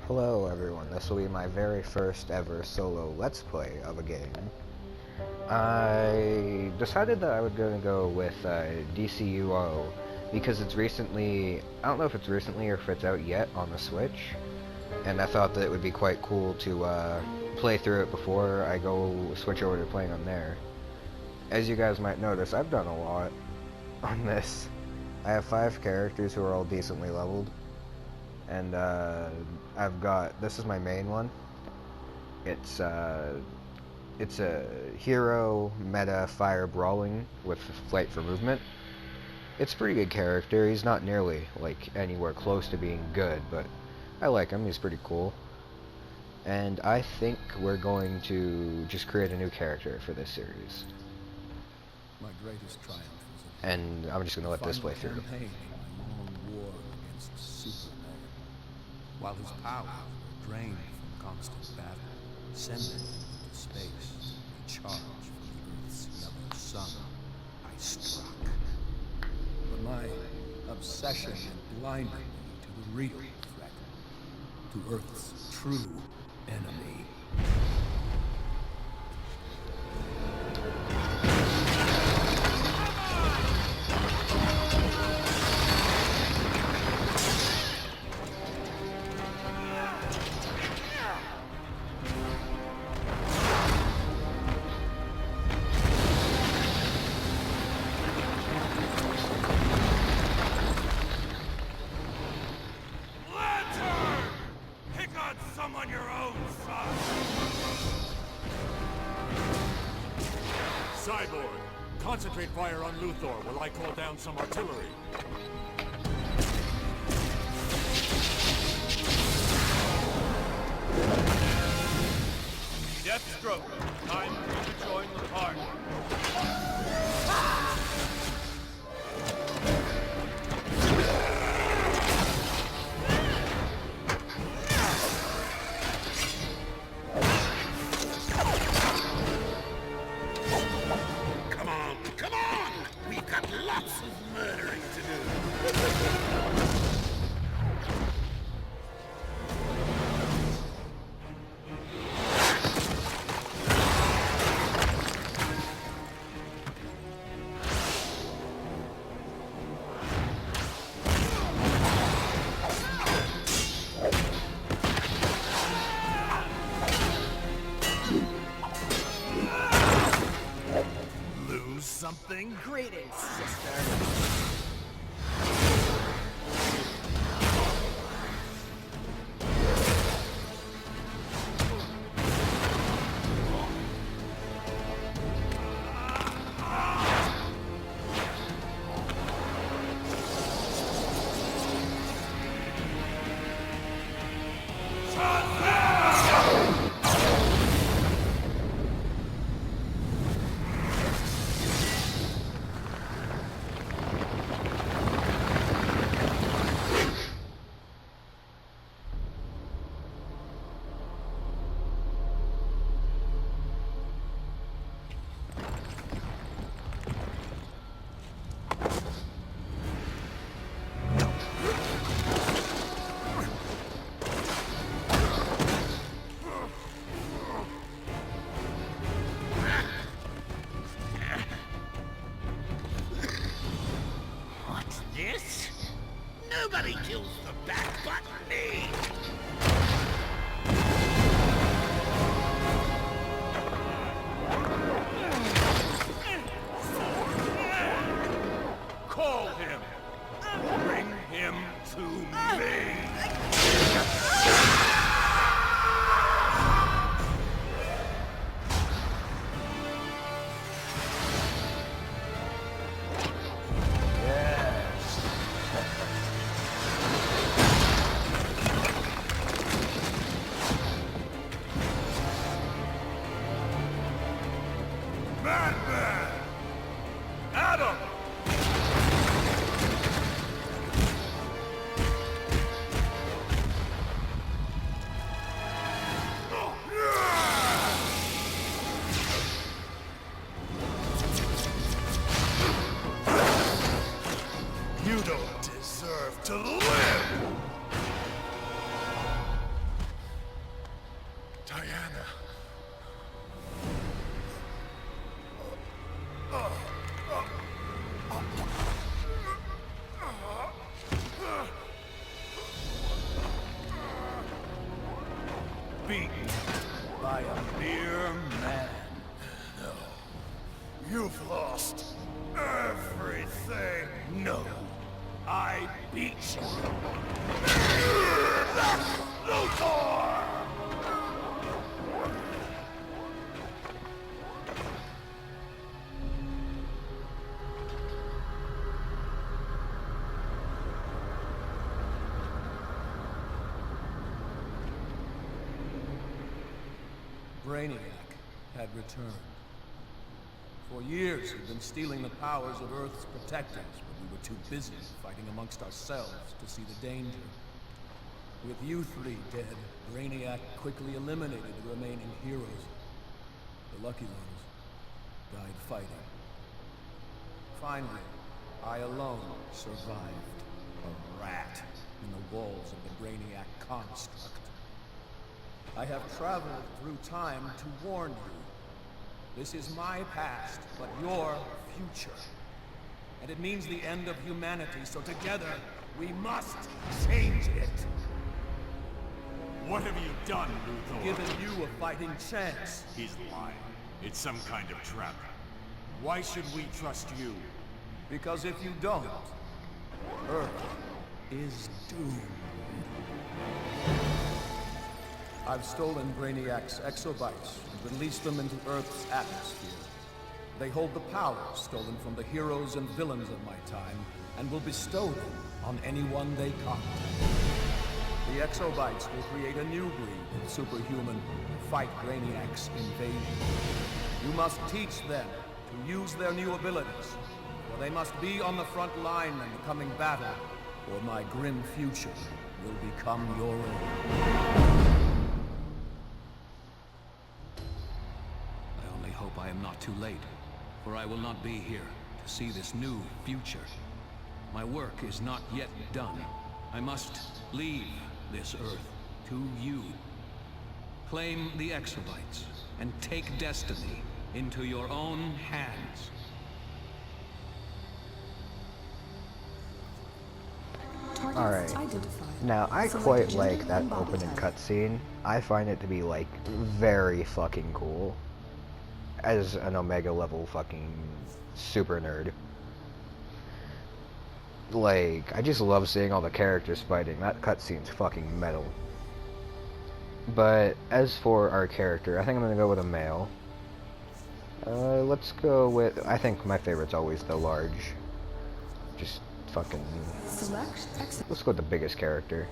Hello everyone, this will be my very first ever solo Let's Play of a game. I decided that I was going to go with dcuo because it's recently, I don't know if it's recently or if it's out yet on the Switch, and I thought that it would be quite cool to play through it before I go switch over to playing on there. As you guys might notice, I've done a lot on this. I have 5 characters who are all decently leveled. And I've got, this is my main one. It's a hero meta fire brawling with flight for movement. It's a pretty good character. He's not nearly like anywhere close to being good, but I like him. He's pretty cool. And I think we're going to just create a new character for this series. My greatest triumph was and I'm just going to let this play through. campaign in my long war against Superman. While his powers were drained from constant battle, sending him into space to charge from the Earth's yellow sun, I struck. But my obsession had blinded me to the real threat, to Earth's true enemy. On your own, son! Cyborg, concentrate fire on Luthor while I call down some artillery. Deathstroke, time for you to join the party. Lots of murdering to do. Lose something? Greetings, sister. This? Nobody kills the bat but me! Call him! Bring him to me! Madman! Adam! Beaten by a mere man. No. You've lost everything. No. I beat you. Luthor! Brainiac had returned. For years, he'd been stealing the powers of Earth's protectors, but we were too busy fighting amongst ourselves to see the danger. With you three dead, Brainiac quickly eliminated the remaining heroes. The lucky ones died fighting. Finally, I alone survived. A rat in the walls of the Brainiac construct. I have traveled through time to warn you. This is my past, but your future. And it means the end of humanity, so together, we must change it. What have you done, Luthor? Given you a fighting chance. He's lying. It's some kind of trap. Why should we trust you? Because if you don't, Earth is doomed. I've stolen Brainiac's exobytes and released them into Earth's atmosphere. They hold the powers stolen from the heroes and villains of my time, and will bestow them on anyone they contact. The exobytes will create a new breed of superhuman to fight Brainiac's invasion. You must teach them to use their new abilities, for they must be on the front line in the coming battle, or my grim future will become your own. I only hope I am not too late, for I will not be here to see this new future. My work is not yet done. I must leave this Earth to you. Claim the exobytes and take destiny into your own hands. Alright, now I quite like that opening cutscene. I find it to be like very fucking cool. As an Omega level fucking super nerd. Like, I just love seeing all the characters fighting. That cutscene's fucking metal. But as for our character, I think I'm gonna go with a male. Let's go with, I think my favorite's always the large. Just fucking, let's go with the biggest character.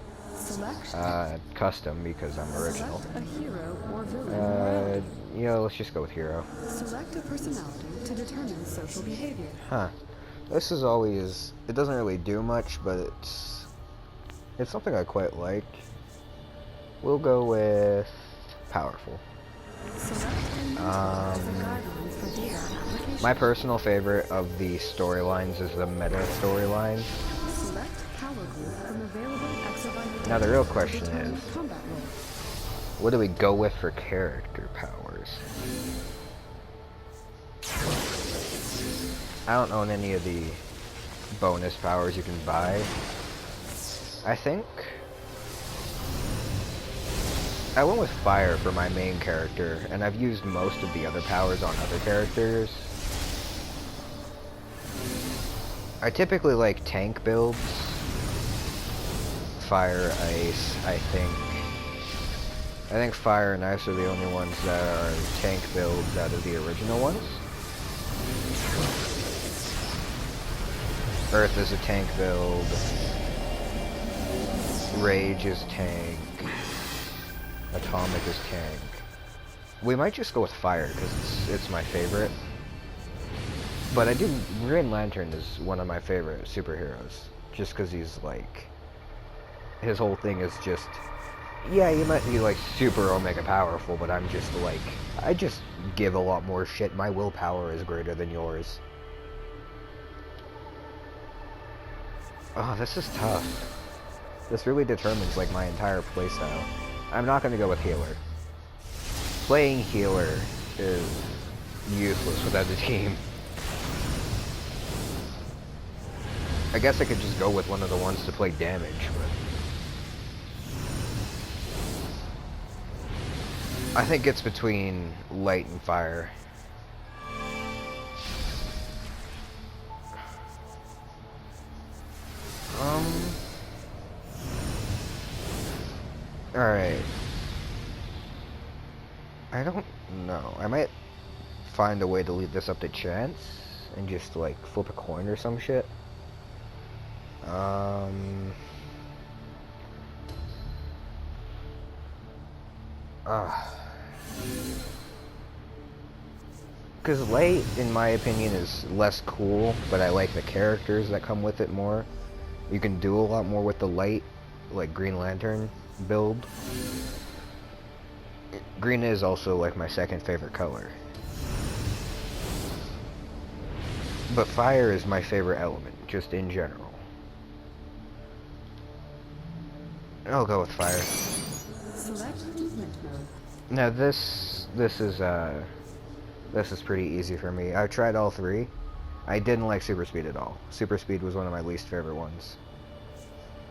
Custom, because I'm original. Select a hero or villain. Yeah, let's just go with hero. Select a personality to determine social behavior. Huh. This is always, it doesn't really do much, but it's something I quite like. We'll go with powerful. My personal favorite of the storylines is the meta storyline. Now the real question is, what do we go with for character powers? I don't own any of the bonus powers you can buy. I think I went with fire for my main character, and I've used most of the other powers on other characters. I typically like tank builds. Fire, ice, I think fire and ice are the only ones that are tank builds out of the original ones. Earth is a tank build. Rage is tank. Atomic is tank. We might just go with fire because it's my favorite. But I do, Green Lantern is one of my favorite superheroes. Just because he's like, his whole thing is just, yeah, you might be like super Omega powerful, but I'm just like, I just give a lot more shit. My willpower is greater than yours. Oh, this is tough. This really determines like my entire playstyle. I'm not gonna go with healer. Playing healer is useless without a team. I guess I could just go with one of the ones to play damage, but I think it's between light and fire. Alright. I don't know. I might find a way to leave this up to chance and just like flip a coin or some shit. Because light, in my opinion, is less cool, but I like the characters that come with it more. You can do a lot more with the light, like Green Lantern build. Green is also like my second favorite color. But fire is my favorite element, just in general. I'll go with fire. Select movement mode. Now this is pretty easy for me. I tried all three. I didn't like super speed at all. Super speed was one of my least favorite ones.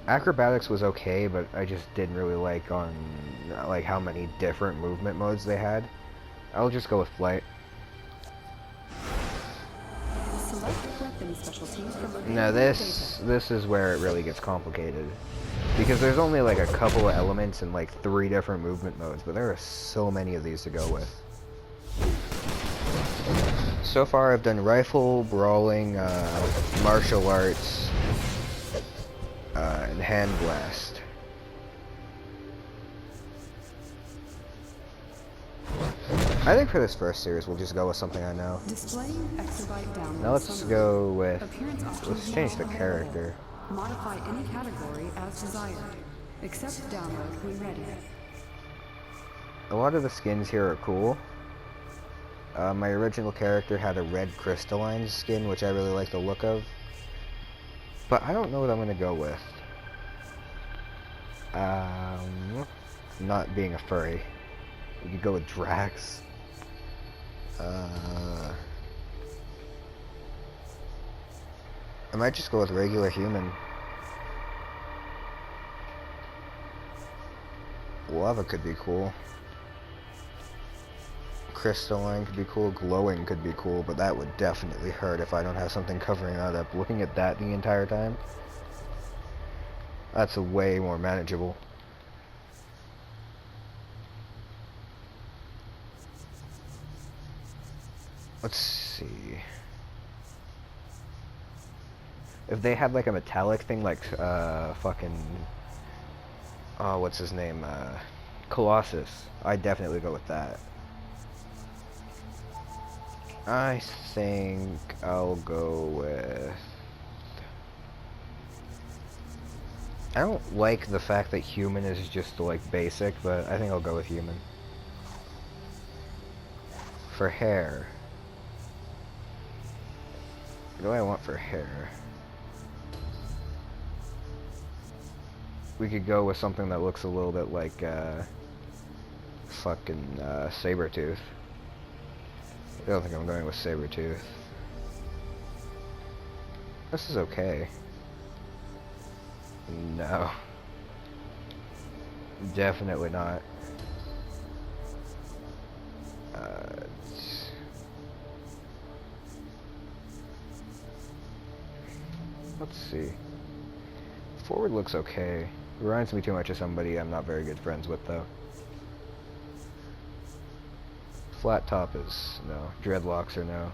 Acrobatics was okay, but I just didn't really like how many different movement modes they had. I'll just go with flight. Select weapon specialties from Now this is where it really gets complicated. Because there's only like a couple of elements and like 3 different movement modes, but there are so many of these to go with. So far I've done rifle, brawling, martial arts, and hand blast. I think for this first series we'll just go with something I know. Displaying exabyte download Now let's summary. go with, Appearance options let's change the available. character. Modify any category as desired. Accept download when ready. A lot of the skins here are cool. My original character had a red crystalline skin, which I really like the look of. But I don't know what I'm going to go with. Not being a furry. We could go with Drax. I might just go with regular human. Lava could be cool. Crystalline could be cool. Glowing could be cool, but that would definitely hurt if I don't have something covering that up. Looking at that the entire time, that's way more manageable. Let's see. If they had like a metallic thing like fucking what's his name? Colossus, I'd definitely go with that. I think I'll go with... I don't like the fact that human is just like basic, but I think I'll go with human. For hair, what do I want for hair? We could go with something that looks a little bit like fucking Sabretooth. I don't think I'm going with Sabretooth. This is okay. No. Definitely not. Let's see. Forward looks okay. Reminds me too much of somebody I'm not very good friends with, though. Flat top is no. Dreadlocks are no.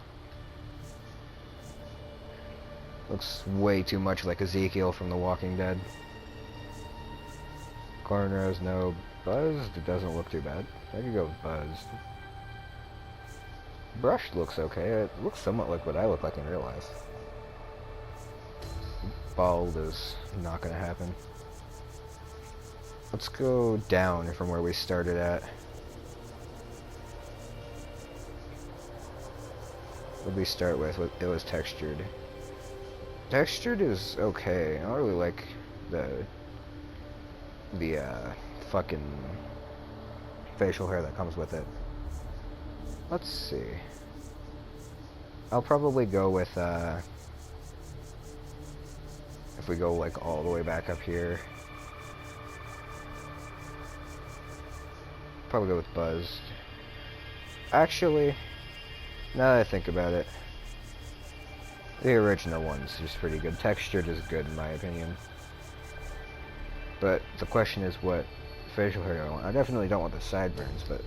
Looks way too much like Ezekiel from The Walking Dead. Cornrows, no. Buzzed, it doesn't look too bad. I could go with Buzzed. Brushed looks okay. It looks somewhat like what I look like in real life. Bald is not gonna happen. Let's go down from where we started at. What did we start with? It was textured. Textured is okay. I don't really like the fucking facial hair that comes with it. Let's see. I'll probably go with, if we go, like, all the way back up here. Probably go with Buzzed. Actually, now that I think about it, the original one's just pretty good. Textured is good, in my opinion. But the question is what facial hair I want. I definitely don't want the sideburns, but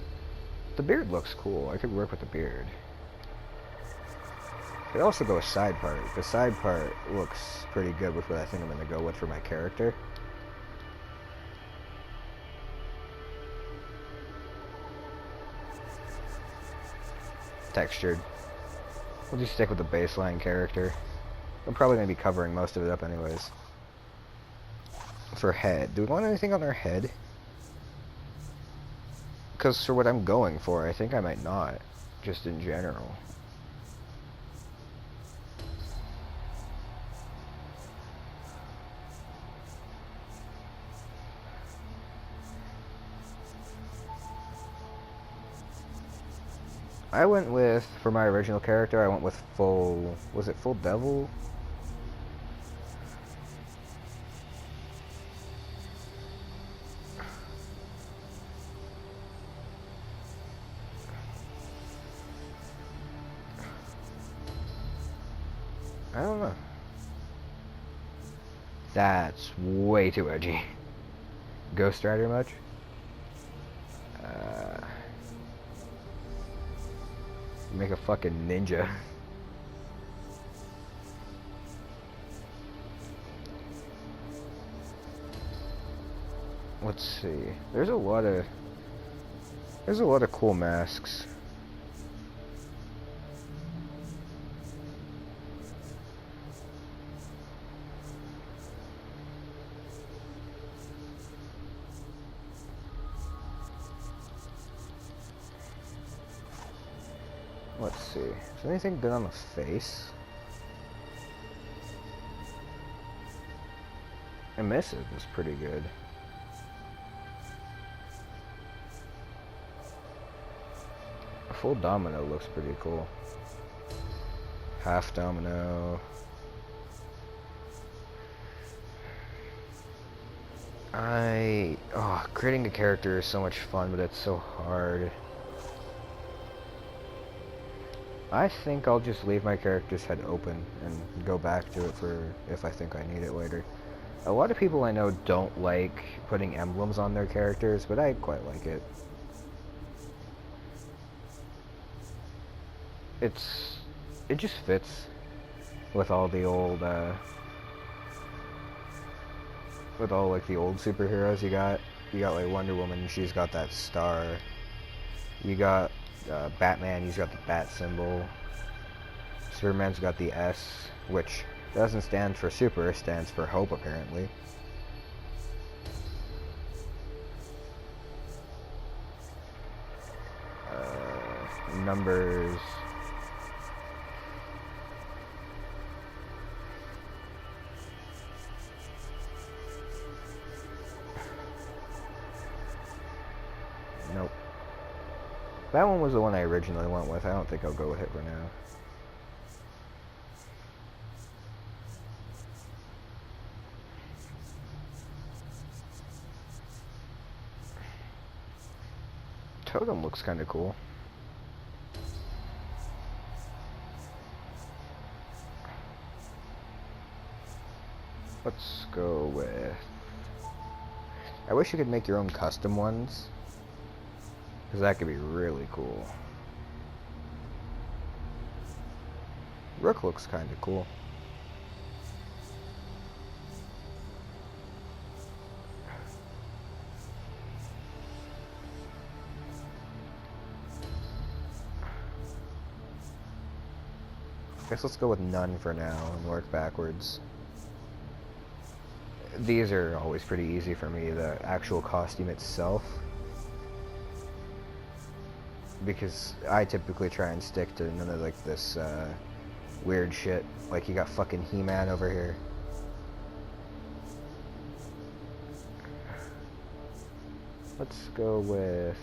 the beard looks cool. I could work with the beard. I could also go with side part. The side part looks pretty good with what I think I'm going to go with for my character. Textured. We'll just stick with the baseline character. I'm probably going to be covering most of it up anyways. For head. Do we want anything on our head? Because for what I'm going for, I think I might not. Just in general. I went with, for my original character, I went with full, was it full devil? I don't know. That's way too edgy. Ghost Rider much? Make a fucking ninja. Let's see. There's a lot of cool masks. Let's see. Is there anything good on the face? Emissive is pretty good. A full domino looks pretty cool. Half domino. Creating a character is so much fun, but it's so hard. I think I'll just leave my character's head open and go back to it for if I think I need it later. A lot of people I know don't like putting emblems on their characters, but I quite like it. It just fits with all the old, with all like the old superheroes you got. You got like Wonder Woman, she's got that star. You got Batman, he's got the bat symbol. Superman's got the S, which doesn't stand for super, it stands for hope apparently. Numbers. Nope. That one was the one I originally went with. I don't think I'll go with it for now. Totem looks kind of cool. Let's go with... I wish you could make your own custom ones, because that could be really cool. Rook looks kind of cool. Guess let's go with none for now and work backwards. These are always pretty easy for me, the actual costume itself. Because I typically try and stick to none of like this weird shit. Like you got fucking He-Man over here. Let's go with...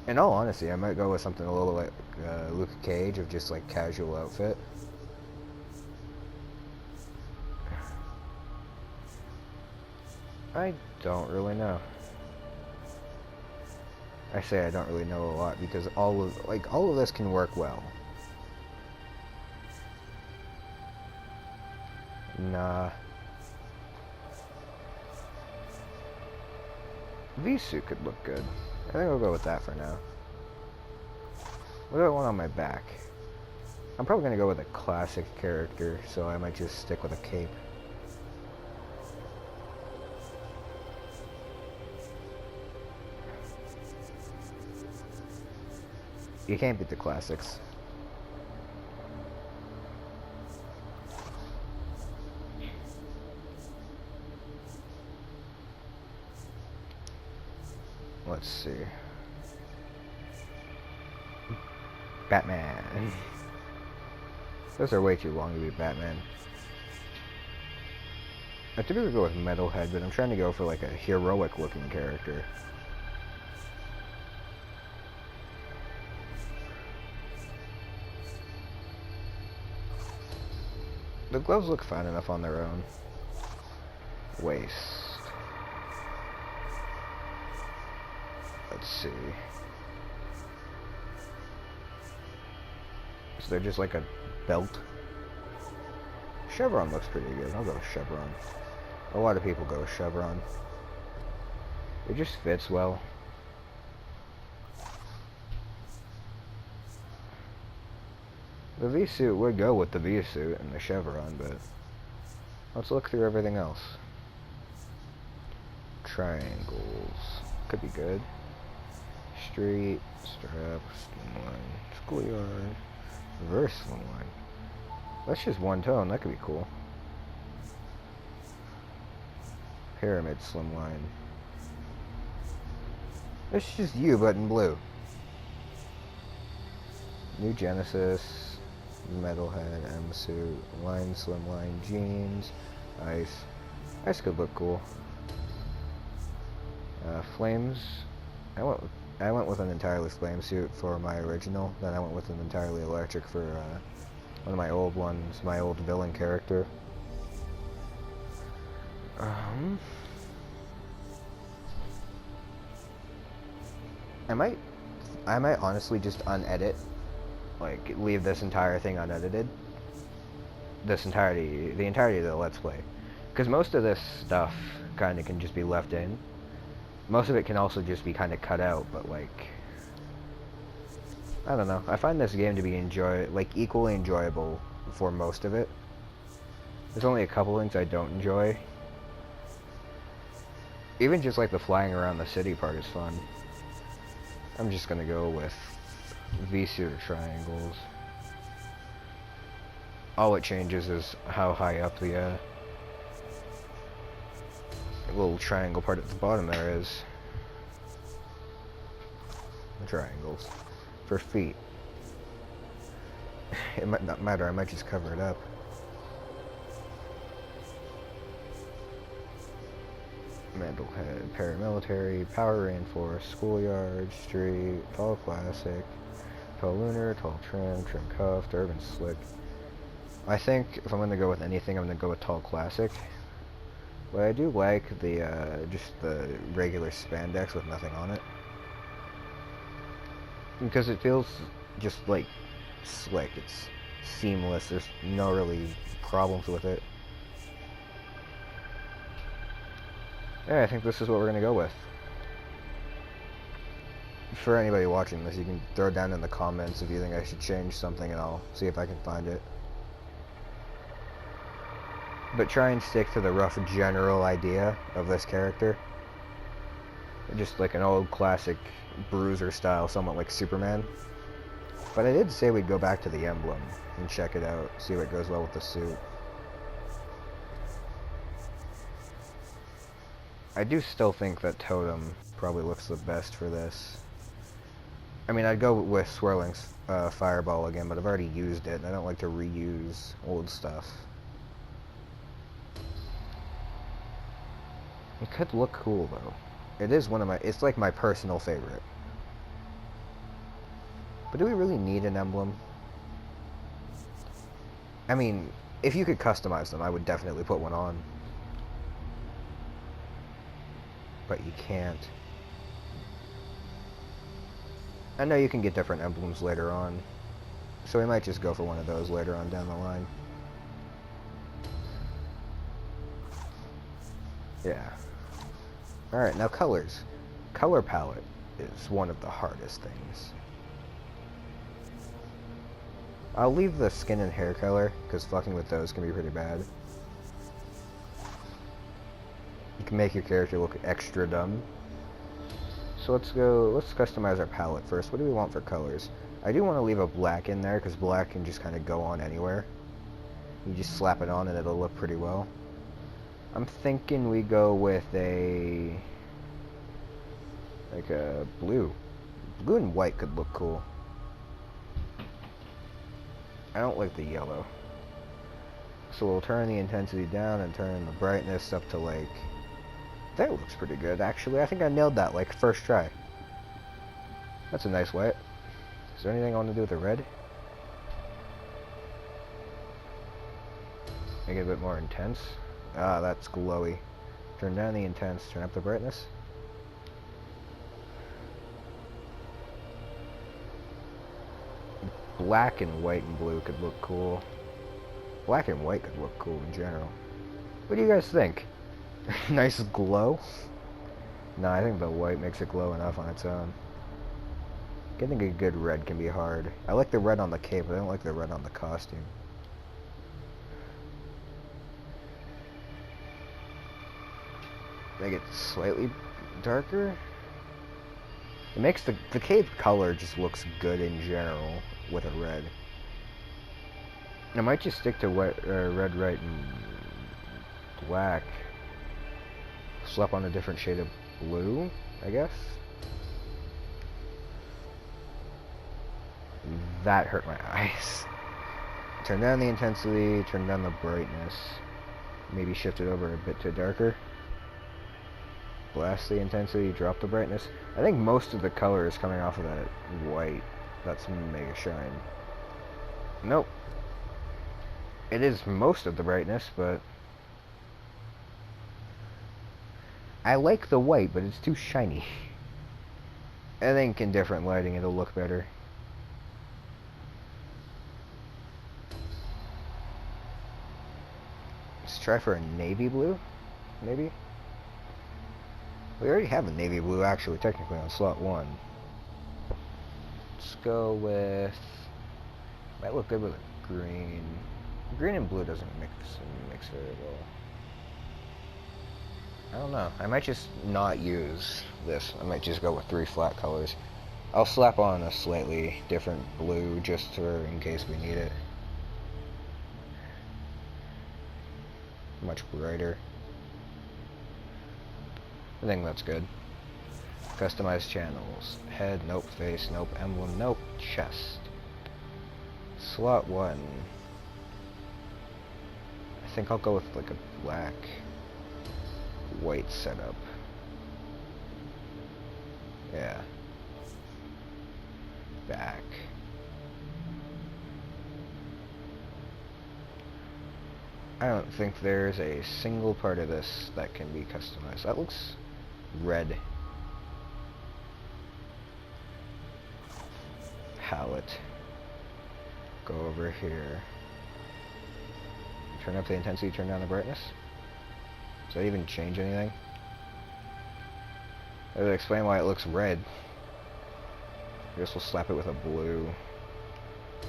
In all honesty, I might go with something a little like Luke Cage, of just like casual outfit. I don't really know. I say I don't really know a lot because all of this can work well. Nah. V-suit could look good. I think I'll go with that for now. What do I want on my back? I'm probably gonna go with a classic character, so I might just stick with a cape. You can't beat the classics. Let's see. Batman. Those are way too long to be Batman. I typically go with Metalhead, but I'm trying to go for like a heroic looking character. The gloves look fine enough on their own. Waist. Let's see. So they're just like a belt. Chevron looks pretty good. I'll go with chevron. A lot of people go with chevron. It just fits well. The V-suit would go with the V-suit and the chevron, but let's look through everything else. Triangles. Could be good. Street, strap, slimline, schoolyard, reverse slimline. That's just one tone, that could be cool. Pyramid slimline. It's just you, but in blue. New Genesis, Metalhead, M-suit, line slimline, jeans, ice. Ice could look cool. Flames. I went with an entirely flame suit for my original. Then I went with an entirely electric for one of my old ones, my old villain character. I might honestly just unedit, like leave this entire thing unedited. The entirety of the Let's Play, because most of this stuff kind of can just be left in. Most of it can also just be kind of cut out, but like, I don't know. I find this game to be equally enjoyable for most of it. There's only a couple things I don't enjoy. Even just like the flying around the city part is fun. I'm just gonna go with V-suit or triangles. All it changes is how high up the little triangle part at the bottom there is. The triangles. For feet. It might not matter, I might just cover it up. Metalhead, paramilitary, power reinforced, schoolyard, street, tall classic, tall lunar, tall trim, trim cuffed, urban slick. I think if I'm gonna go with anything, I'm gonna go with tall classic. But I do like the just the regular spandex with nothing on it, because it feels just like slick. It's seamless. There's no really problems with it. Yeah, I think this is what we're gonna go with. For anybody watching this, you can throw it down in the comments if you think I should change something, and I'll see if I can find it. But try and stick to the rough general idea of this character. Just like an old classic bruiser style, somewhat like Superman. But I did say we'd go back to the emblem and check it out, see what goes well with the suit. I do still think that Totem probably looks the best for this. I mean, I'd go with Swirling Fireball again, but I've already used it, and I don't like to reuse old stuff. It could look cool though. It is it's like my personal favorite. But do we really need an emblem? I mean, if you could customize them, I would definitely put one on. But you can't. I know you can get different emblems later on, so we might just go for one of those later on down the line. Yeah. Alright, now colors. Color palette is one of the hardest things. I'll leave the skin and hair color, because fucking with those can be pretty bad. You can make your character look extra dumb. So let's customize our palette first. What do we want for colors? I do want to leave a black in there, because black can just kind of go on anywhere. You just slap it on and it'll look pretty well. I'm thinking we go with like a blue. Blue and white could look cool. I don't like the yellow. So we'll turn the intensity down and turn the brightness up to like... That looks pretty good, actually. I think I nailed that, like, first try. That's a nice white. Is there anything I want to do with the red? Make it a bit more intense. Ah, that's glowy. Turn down the intense, turn up the brightness. Black and white and blue could look cool. Black and white could look cool in general. What do you guys think? Nice glow? No, I think the white makes it glow enough on its own. Getting a good red can be hard. I like the red on the cape, but I don't like the red on the costume. Make it slightly darker. It makes the cape color just looks good in general with a red. I might just stick to red, white, and black. Slap on a different shade of blue, I guess. That hurt my eyes. Turn down the intensity, turn down the brightness. Maybe shift it over a bit to darker. Blast the intensity, drop the brightness. I think most of the color is coming off of that white. That's mega shine. Nope. It is most of the brightness, but... I like the white, but it's too shiny. I think in different lighting it'll look better. Let's try for a navy blue, maybe? We already have a navy blue, actually, technically, on slot 1. Let's go with... Might look good with a green. Green and blue doesn't mix very well. I don't know. I might just not use this. I might just go with 3 flat colors. I'll slap on a slightly different blue just for in case we need it. Much brighter. I think that's good. Customize channels. Head, nope. Face, nope. Emblem, nope. Chest. Slot 1. I think I'll go with like a black, white setup. Yeah. Back. I don't think there's a single part of this that can be customized. That looks red. Palette. Go over here. Turn up the intensity, turn down the brightness. Does that even change anything? That would explain why it looks red. I guess we'll slap it with a blue.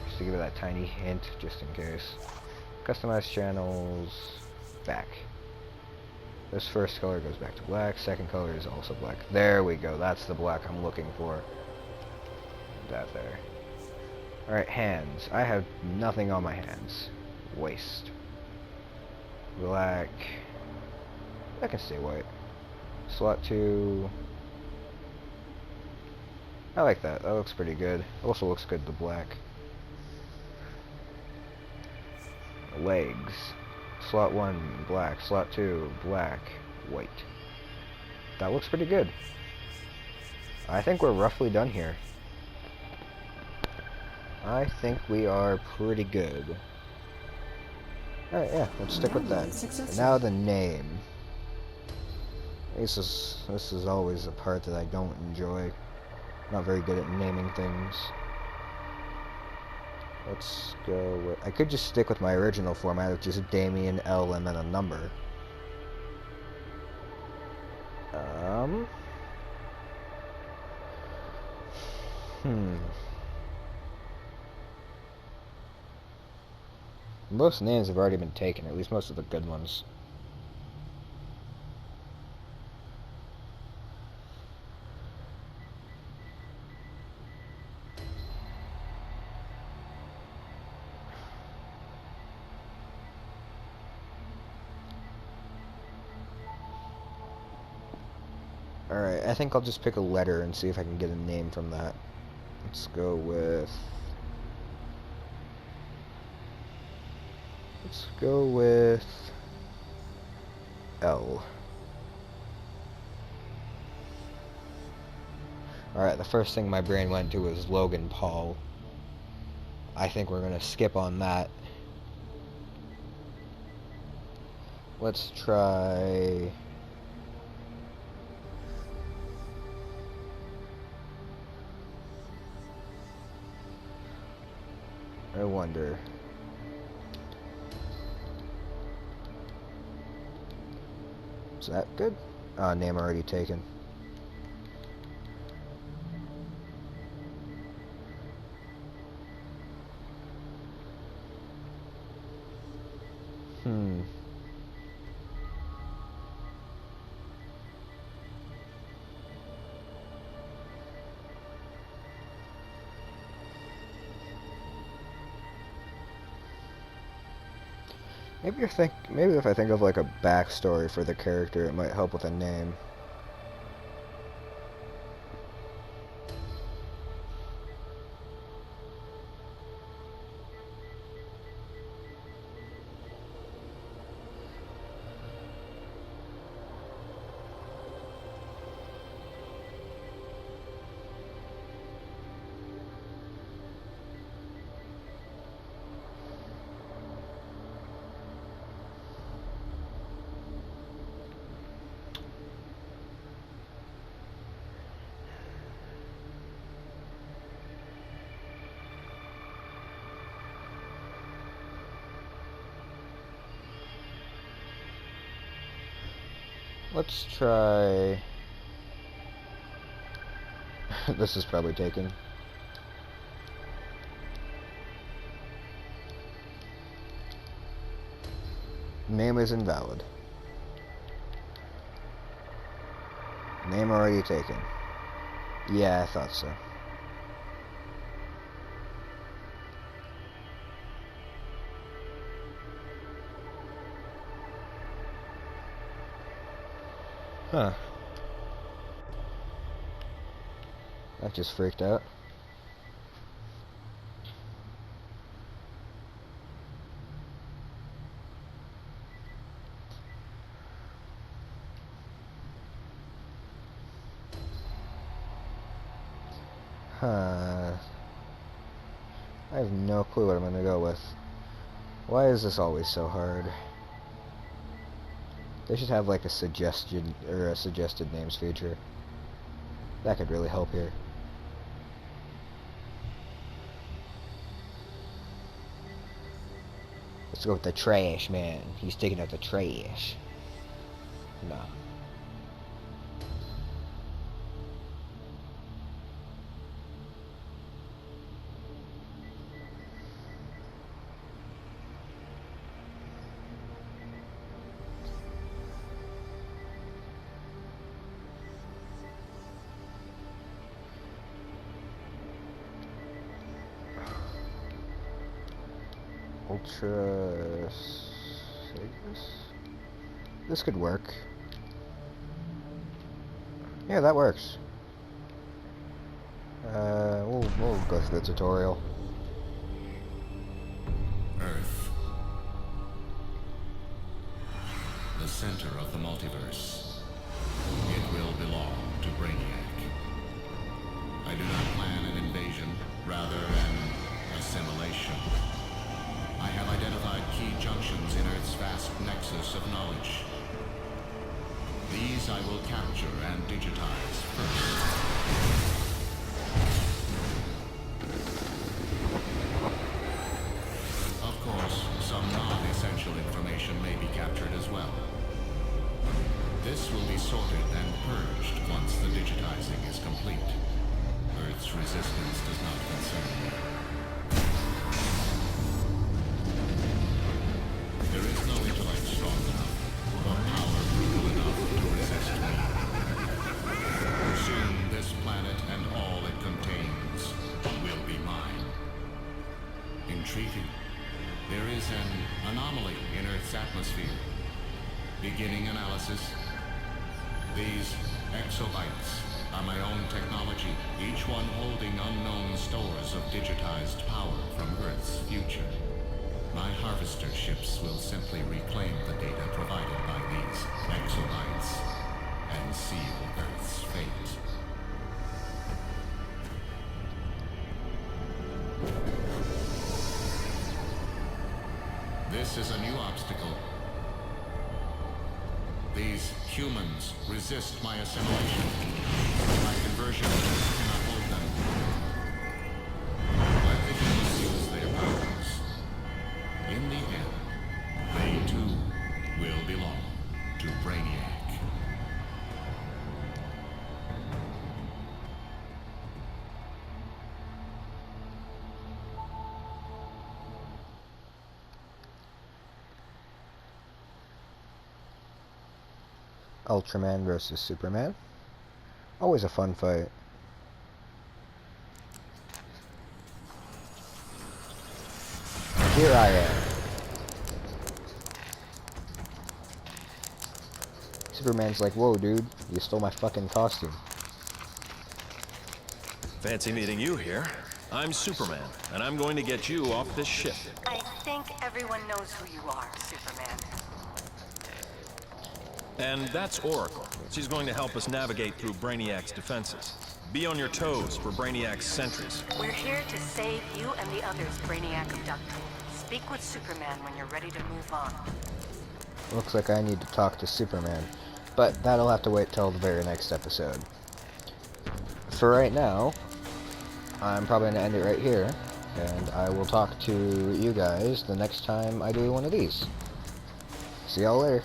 Just to give it that tiny hint, just in case. Customize channels. Back. This first color goes back to black. Second color is also black. There we go. That's the black I'm looking for. That there. Alright, hands. I have nothing on my hands. Waist. Black. That can stay white. Slot 2. I like that. That looks pretty good. It also looks good, the black. Legs. Slot 1, black. Slot 2, black. White. That looks pretty good. I think we're roughly done here. I think we are pretty good. Alright, yeah, let's stick with that. Download successful. And now the name. This is always the part that I don't enjoy. Not very good at naming things. Let's go with... I could just stick with my original format of just Damien, L, and then a number. Most names have already been taken, at least most of the good ones. Alright, I think I'll just pick a letter and see if I can get a name from that. Let's go with... Let's go with... L. Alright, the first thing my brain went to was Logan Paul. I think we're gonna skip on that. Let's try... I wonder. Is that good? Name already taken. Maybe if I think of like a backstory for the character, it might help with a name. Let's try... This is probably taken. Name is invalid. Name already taken. Yeah, I thought so. Huh. That just freaked out. Huh. I have no clue what I'm gonna go with. Why is this always so hard? They should have like a suggestion or a suggested names feature. That could really help here. Let's go with the trash man. He's taking out the trash. No. Ultra... This could work. Yeah, that works. We'll go through the tutorial. Earth. The center of the multiverse. It will belong to Brainiac. I do not plan an invasion, rather an These I will capture and digitize first. Of course, some non-essential information may be captured as well. This will be sorted and purged once the digitizing is complete. Earth's resistance does not concern me. There is no intellect strong enough, or power brutal enough to resist me. Soon this planet and all it contains will be mine. Intriguing. There is an anomaly in Earth's atmosphere. Beginning analysis. These exobytes are my own technology, each one holding unknown stores of digitized power from Earth's future. My harvester ships will simply reclaim the data provided by these exobytes and seal Earth's fate. This is a new obstacle. These humans resist my assimilation. My conversion cannot hold them. Let the humans use their powers. In the end, they too will belong to Brainiac. Ultraman versus Superman. Always a fun fight. Here I am. Superman's like, whoa dude, you stole my fucking costume. Fancy meeting you here. I'm Superman, and I'm going to get you off this ship. I think everyone knows who you are, Superman. And that's Oracle. She's going to help us navigate through Brainiac's defenses. Be on your toes for Brainiac's sentries. We're here to save you and the others Brainiac abducted. Speak with Superman when you're ready to move on. Looks like I need to talk to Superman, but that'll have to wait till the very next episode. For right now, I'm probably going to end it right here, and I will talk to you guys the next time I do one of these. See y'all later.